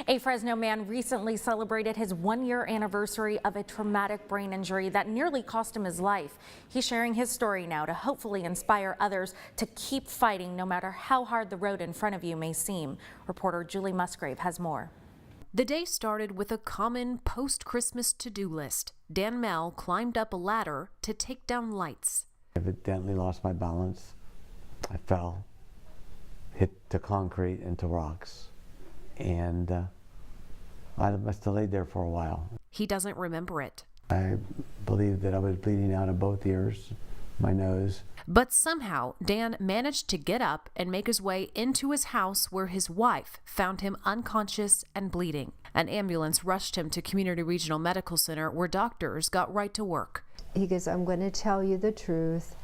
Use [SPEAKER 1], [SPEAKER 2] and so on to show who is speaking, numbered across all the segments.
[SPEAKER 1] A Fresno man recently celebrated his one-year anniversary of a traumatic brain injury that nearly cost him his life. He's sharing his story now to hopefully inspire others to keep fighting no matter how hard the road in front of you may seem. Reporter Julie Musgrave has more.
[SPEAKER 2] The day started with a common post-Christmas to-do list. Dan Mell climbed up a ladder to take down lights.
[SPEAKER 3] I evidently lost my balance. I fell, hit the concrete into rocks, and I must have laid there for a while.
[SPEAKER 2] He doesn't remember it.
[SPEAKER 3] I believe that I was bleeding out of both ears, my nose.
[SPEAKER 2] But somehow, Dan managed to get up and make his way into his house where his wife found him unconscious and bleeding. An ambulance rushed him to Community Regional Medical Center where doctors got right to work.
[SPEAKER 4] He goes, "I'm going to tell you the truth,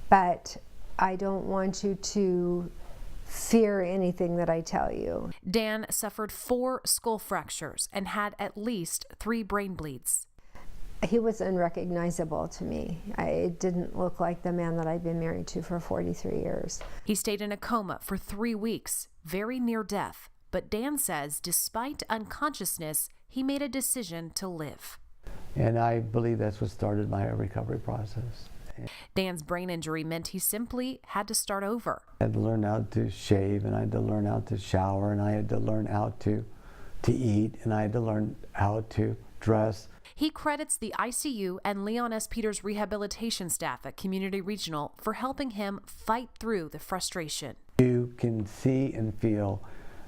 [SPEAKER 4] but I don't want you to fear anything that I tell you."
[SPEAKER 2] Dan suffered 4 skull fractures and had at least 3 brain bleeds.
[SPEAKER 4] He was unrecognizable to me. It didn't look like the man that I'd been married to for 43 years.
[SPEAKER 2] He stayed in a coma for 3 weeks, very near death. But Dan says despite unconsciousness, he made a decision to live.
[SPEAKER 3] And I believe that's what started my recovery process.
[SPEAKER 2] Dan's brain injury meant he simply had to start over.
[SPEAKER 3] I had to learn how to shave, and I had to learn how to shower, and I had to learn how to eat, and I had to learn how to dress.
[SPEAKER 2] He credits the ICU and Leon S. Peters rehabilitation staff at Community Regional for helping him fight through the frustration.
[SPEAKER 3] You can see and feel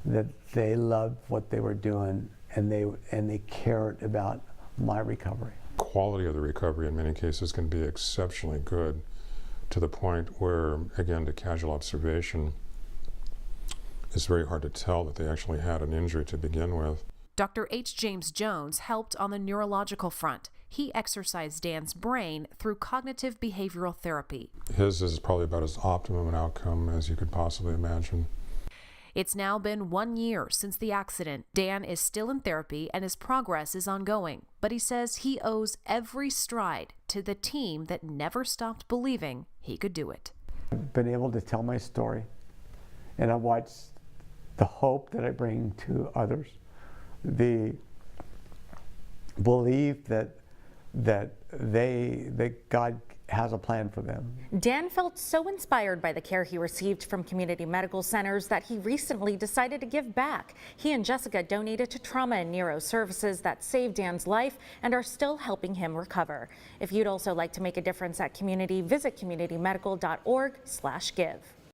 [SPEAKER 3] that they loved what they were doing, and they cared about my recovery.
[SPEAKER 5] Quality of the recovery in many cases can be exceptionally good, to the point where, again, to casual observation, it's very hard to tell that they actually had an injury to begin with.
[SPEAKER 2] Dr. H. James Jones helped on the neurological front. He exercised Dan's brain through cognitive behavioral therapy.
[SPEAKER 5] His is probably about as optimum an outcome as you could possibly imagine.
[SPEAKER 2] It's now been 1 year since the accident. Dan is still in therapy and his progress is ongoing, but he says he owes every stride to the team that never stopped believing he could do it.
[SPEAKER 3] I've been able to tell my story, and I've watched the hope that I bring to others, the belief that God has a plan for them.
[SPEAKER 1] Dan felt so inspired by the care he received from community medical centers that he recently decided to give back. He and Jessica donated to trauma and neuro services that saved Dan's life and are still helping him recover. If you'd also like to make a difference at Community, visit communitymedical.org/give.